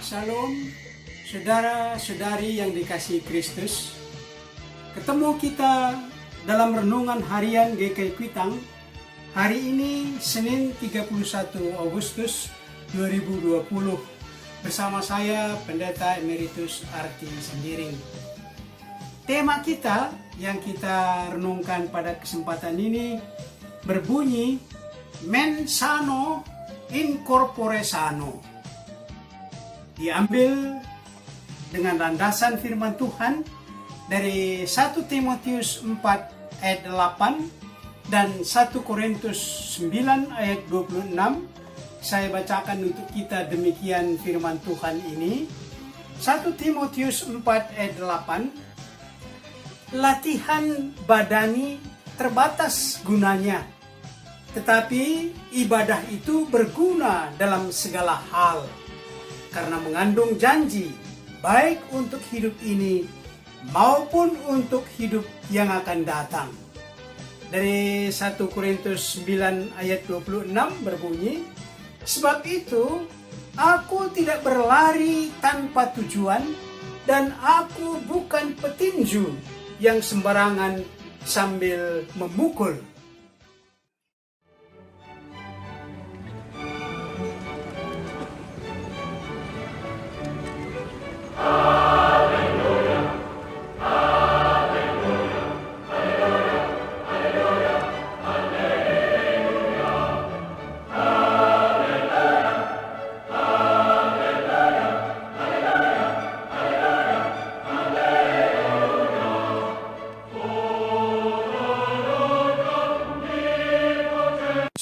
Shalom, saudara-saudari yang dikasihi Kristus. Ketemu kita dalam renungan harian GKI Kuitang. Hari ini Senin 31 Agustus 2020 bersama saya Pendeta Emeritus Arti Sendiring. Tema kita yang kita renungkan pada kesempatan ini berbunyi Mens Sano in Corpore Sano. Diambil dengan landasan firman Tuhan dari 1 Timotius 4 ayat 8 dan 1 Korintus 9 ayat 26. Saya bacakan untuk kita demikian firman Tuhan ini. 1 Timotius 4 ayat 8. Latihan badani terbatas gunanya, tetapi ibadah itu berguna dalam segala hal, karena mengandung janji baik untuk hidup ini maupun untuk hidup yang akan datang. Dari 1 Korintus 9 ayat 26 berbunyi, sebab itu aku tidak berlari tanpa tujuan dan aku bukan petinju yang sembarangan sambil memukul.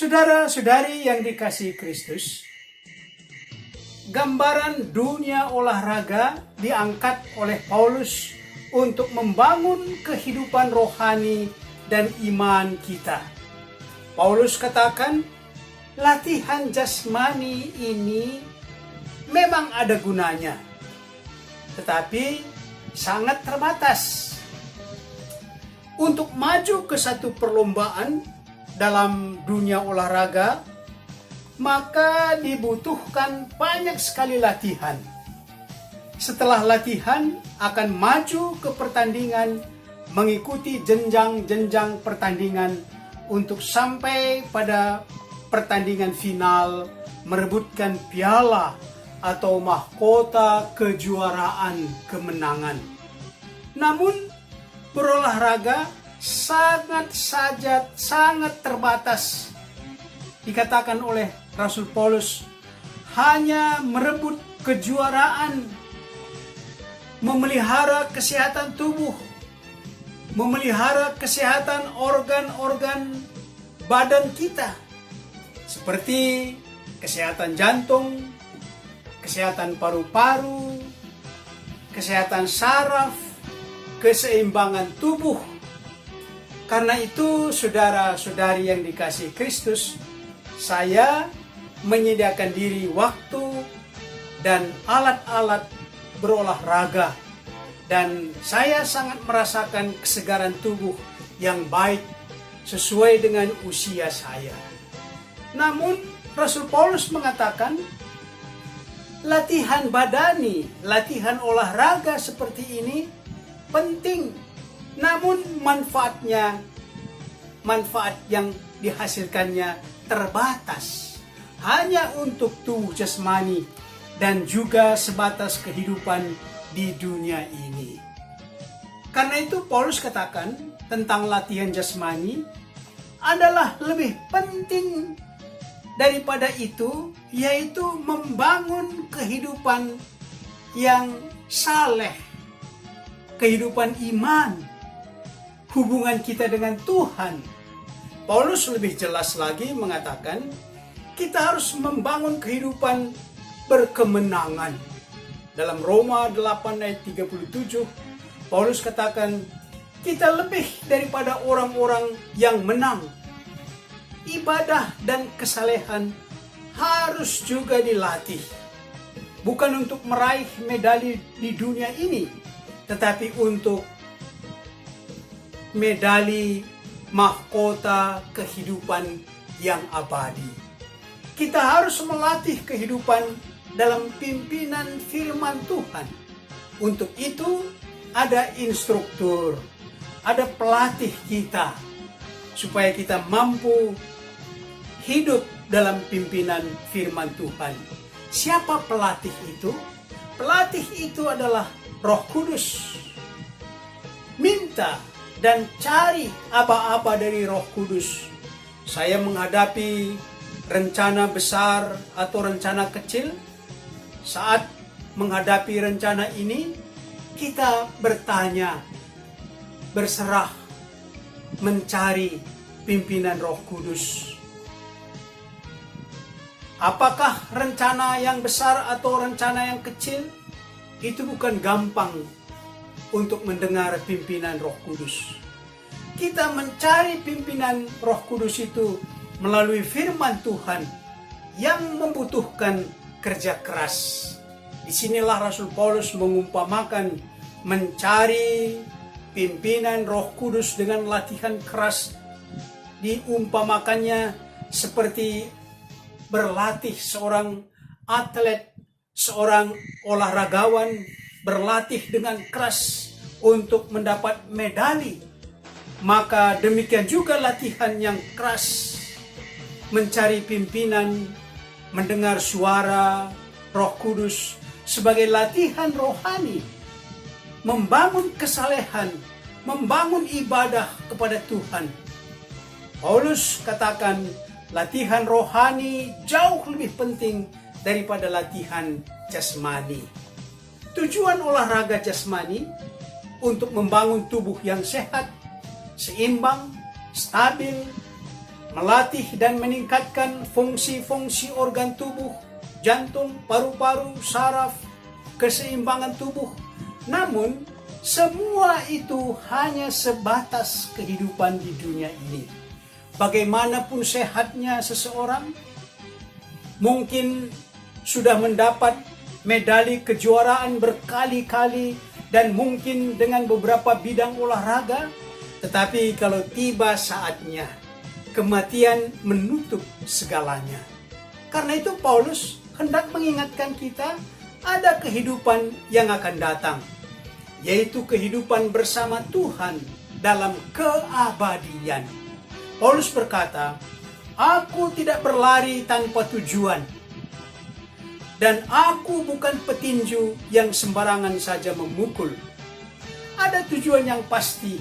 Saudara-saudari yang dikasihi Kristus, gambaran dunia olahraga diangkat oleh Paulus untuk membangun kehidupan rohani dan iman kita. Paulus katakan, latihan jasmani ini memang ada gunanya, tetapi sangat terbatas. Untuk maju ke satu perlombaan dalam dunia olahraga, maka dibutuhkan banyak sekali latihan. Setelah latihan akan maju ke pertandingan, mengikuti jenjang-jenjang pertandingan untuk sampai pada pertandingan final, merebutkan piala atau mahkota kejuaraan kemenangan. Namun berolahraga sangat terbatas. Dikatakan oleh Rasul Paulus, hanya merebut kejuaraan, memelihara kesehatan tubuh, memelihara kesehatan organ-organ badan kita, seperti kesehatan jantung, kesehatan paru-paru, kesehatan saraf, keseimbangan tubuh. Karena itu, saudara-saudari yang dikasihi Kristus, saya menyediakan diri waktu dan alat-alat berolahraga, dan saya sangat merasakan kesegaran tubuh yang baik sesuai dengan usia saya. Namun Rasul Paulus mengatakan, latihan badani, latihan olahraga seperti ini penting, namun manfaat yang dihasilkannya terbatas, hanya untuk tubuh jasmani dan juga sebatas kehidupan di dunia ini. Karena itu Paulus katakan tentang latihan jasmani adalah lebih penting daripada itu, yaitu membangun kehidupan yang saleh, kehidupan iman, hubungan kita dengan Tuhan. Paulus lebih jelas lagi mengatakan, kita harus membangun kehidupan berkemenangan. Dalam Roma 8 ayat 37, Paulus katakan, kita lebih daripada orang-orang yang menang. Ibadah dan kesalehan harus juga dilatih. Bukan untuk meraih medali di dunia ini, tetapi untuk medali mahkota kehidupan yang abadi. Kita harus melatih kehidupan dalam pimpinan firman Tuhan. Untuk itu ada instruktur, ada pelatih kita, supaya kita mampu hidup dalam pimpinan firman Tuhan. Siapa pelatih itu? Pelatih itu adalah Roh Kudus. Minta dan cari apa-apa dari Roh Kudus. Saya menghadapi rencana besar atau rencana kecil. Saat menghadapi rencana ini, kita bertanya, berserah, mencari pimpinan Roh Kudus. Apakah rencana yang besar atau rencana yang kecil? Itu bukan gampang untuk mendengar pimpinan Roh Kudus. Kita mencari pimpinan Roh Kudus itu melalui firman Tuhan yang membutuhkan kerja keras. Disinilah Rasul Paulus mengumpamakan mencari pimpinan Roh Kudus dengan latihan keras. Diumpamakannya seperti berlatih seorang atlet, seorang olahragawan berlatih dengan keras untuk mendapat medali. Maka demikian juga latihan yang keras mencari pimpinan, mendengar suara Roh Kudus sebagai latihan rohani, membangun kesalehan, membangun ibadah kepada Tuhan. Paulus katakan latihan rohani jauh lebih penting daripada latihan jasmani. Tujuan olahraga jasmani untuk membangun tubuh yang sehat, seimbang, stabil, melatih dan meningkatkan fungsi-fungsi organ tubuh, jantung, paru-paru, saraf, keseimbangan tubuh. Namun, semua itu hanya sebatas kehidupan di dunia ini. Bagaimanapun sehatnya seseorang, mungkin sudah mendapat medali kejuaraan berkali-kali dan mungkin dengan beberapa bidang olahraga, tetapi kalau tiba saatnya, kematian menutup segalanya. Karena itu Paulus hendak mengingatkan kita ada kehidupan yang akan datang, yaitu kehidupan bersama Tuhan dalam keabadian. Paulus berkata, "Aku tidak berlari tanpa tujuan, dan aku bukan petinju yang sembarangan saja memukul." Ada tujuan yang pasti.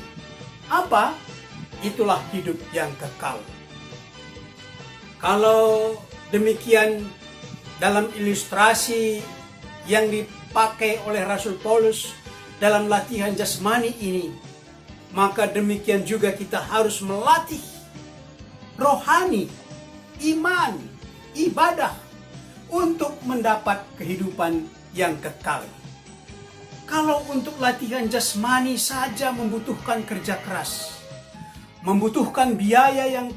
Apa? Itulah hidup yang kekal. Kalau demikian, dalam ilustrasi yang dipakai oleh Rasul Paulus dalam latihan jasmani ini, maka demikian juga kita harus melatih rohani, iman, ibadah untuk mendapat kehidupan yang kekal. Kalau untuk latihan jasmani saja membutuhkan kerja keras, membutuhkan biaya yang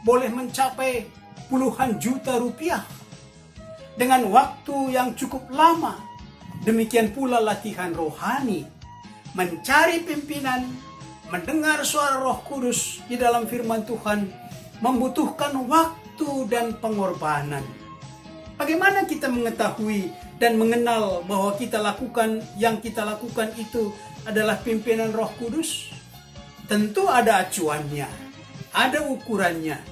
boleh mencapai puluhan juta rupiah dengan waktu yang cukup lama. Demikian pula latihan rohani, mencari pimpinan, mendengar suara Roh Kudus di dalam firman Tuhan, membutuhkan waktu dan pengorbanan. Bagaimana kita mengetahui dan mengenal bahwa yang kita lakukan itu adalah pimpinan Roh Kudus? Tentu ada acuannya, ada ukurannya.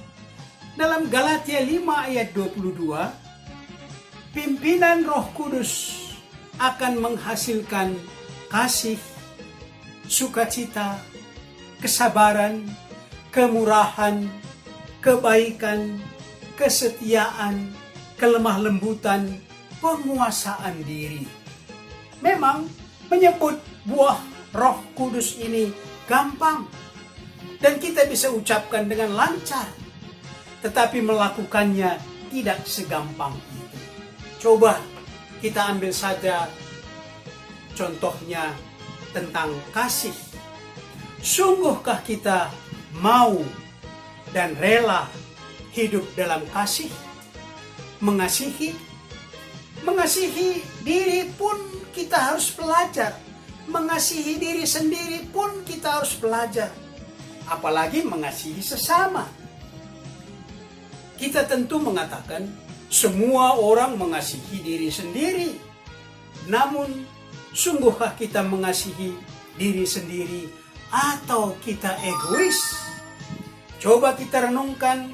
Dalam Galatia 5 ayat 22, pimpinan Roh Kudus akan menghasilkan kasih, sukacita, kesabaran, kemurahan, kebaikan, kesetiaan, kelemah lembutan, penguasaan diri. Memang menyebut buah Roh Kudus ini gampang dan kita bisa ucapkan dengan lancar, tetapi melakukannya tidak segampang itu. Coba kita ambil saja contohnya tentang kasih. Sungguhkah kita mau dan rela hidup dalam kasih? Mengasihi diri pun kita harus belajar. Mengasihi diri sendiri pun kita harus belajar. Apalagi mengasihi sesama. Kita tentu mengatakan, Semua orang mengasihi diri sendiri. Namun, sungguhkah kita mengasihi diri sendiri atau kita egois? Coba kita renungkan,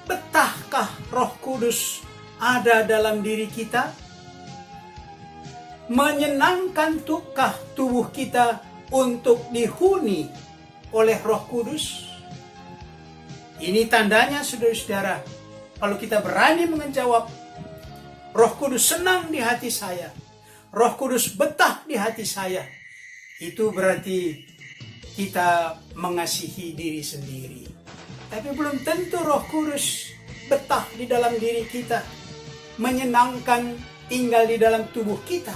betahkah Roh Kudus ada dalam diri kita? Menyenangkan tubuh kita untuk dihuni oleh Roh Kudus? Ini tandanya, saudara-saudara, kalau kita berani menjawab, Roh Kudus senang di hati saya, Roh Kudus betah di hati saya, itu berarti kita mengasihi diri sendiri. Tapi belum tentu Roh Kudus betah di dalam diri kita, menyenangkan tinggal di dalam tubuh kita.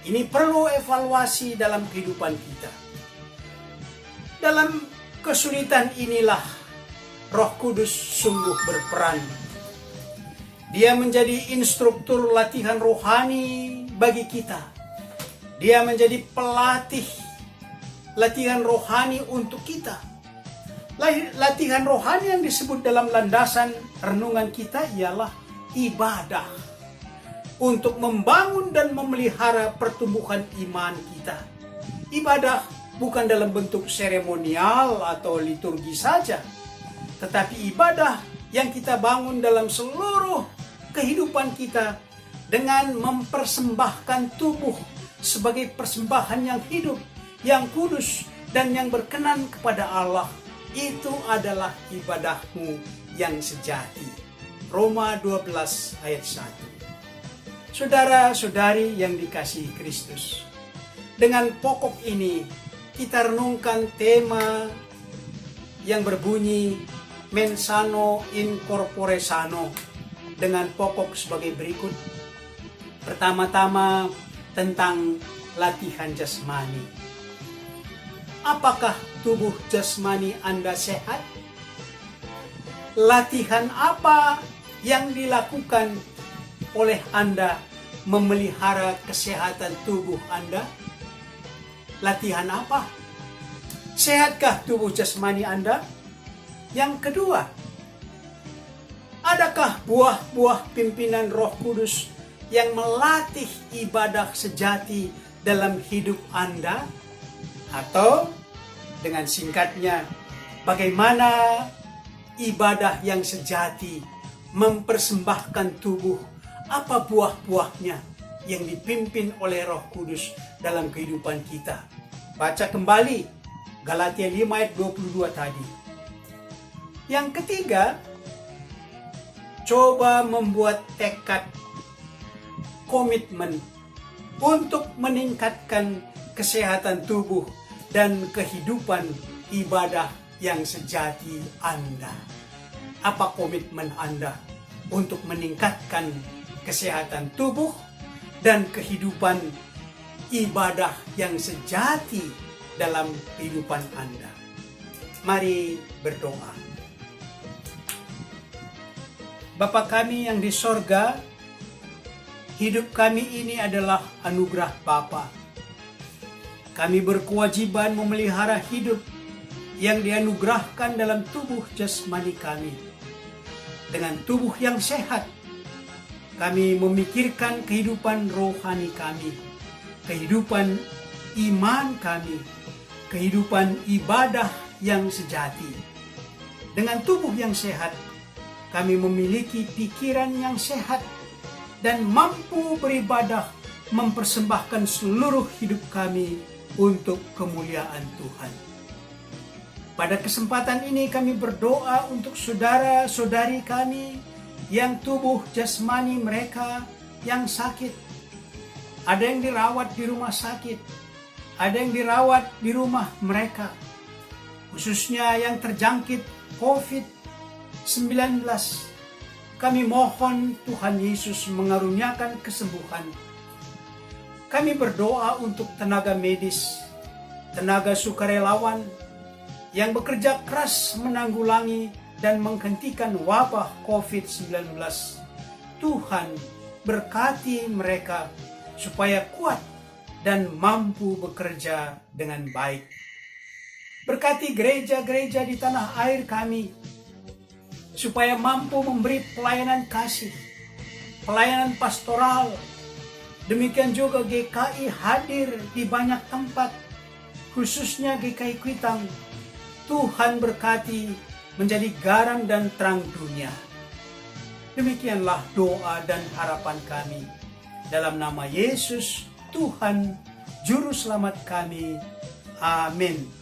Ini perlu evaluasi dalam kehidupan kita. Dalam kesulitan inilah Roh Kudus sungguh berperan. Dia menjadi instruktur latihan rohani bagi kita. Dia menjadi pelatih latihan rohani untuk kita. Latihan rohani yang disebut dalam landasan renungan kita ialah ibadah. Untuk membangun dan memelihara pertumbuhan iman kita. Ibadah bukan dalam bentuk seremonial atau liturgi saja, tetapi ibadah yang kita bangun dalam seluruh kehidupan kita dengan mempersembahkan tubuh sebagai persembahan yang hidup, yang kudus, dan yang berkenan kepada Allah. Itu adalah ibadahmu yang sejati. Roma 12 ayat 1. Saudara-saudari yang dikasihi Kristus, dengan pokok ini kita renungkan tema yang berbunyi mens sano in corpore sano dengan pokok sebagai berikut. Pertama-tama tentang latihan jasmani. Apakah tubuh jasmani Anda sehat? Latihan apa yang dilakukan oleh Anda memelihara kesehatan tubuh Anda? Latihan apa? Sehatkah tubuh jasmani Anda? Yang kedua, adakah buah-buah pimpinan Roh Kudus yang melatih ibadah sejati dalam hidup Anda? Atau dengan singkatnya, bagaimana ibadah yang sejati mempersembahkan tubuh? Apa buah-buahnya yang dipimpin oleh Roh Kudus dalam kehidupan kita? Baca kembali Galatia 5 ayat 22 tadi. Yang ketiga, coba membuat tekad, komitmen untuk meningkatkan kesehatan tubuh dan kehidupan ibadah yang sejati Anda. Apa komitmen Anda untuk meningkatkan kesehatan tubuh dan kehidupan ibadah yang sejati dalam kehidupan Anda? Mari berdoa. Bapa kami yang di sorga, hidup kami ini adalah anugerah Bapa. Kami berkewajiban memelihara hidup yang dianugerahkan dalam tubuh jasmani kami. Dengan tubuh yang sehat, kami memikirkan kehidupan rohani kami, kehidupan iman kami, kehidupan ibadah yang sejati. Dengan tubuh yang sehat, kami memiliki pikiran yang sehat dan mampu beribadah, mempersembahkan seluruh hidup kami untuk kemuliaan Tuhan. Pada kesempatan ini kami berdoa untuk saudara-saudari kami yang tubuh jasmani mereka yang sakit. Ada yang dirawat di rumah sakit, ada yang dirawat di rumah mereka, khususnya yang terjangkit COVID-19. Kami mohon Tuhan Yesus mengaruniakan kesembuhan. Kami berdoa untuk tenaga medis, tenaga sukarelawan yang bekerja keras menanggulangi dan menghentikan wabah COVID-19. Tuhan berkati mereka supaya kuat dan mampu bekerja dengan baik. Berkati gereja-gereja di tanah air kami, supaya mampu memberi pelayanan kasih, pelayanan pastoral. Demikian juga GKI hadir di banyak tempat, khususnya GKI Kuitang. Tuhan berkati menjadi garam dan terang dunia. Demikianlah doa dan harapan kami. Dalam nama Yesus, Tuhan, Juru Selamat kami. Amin.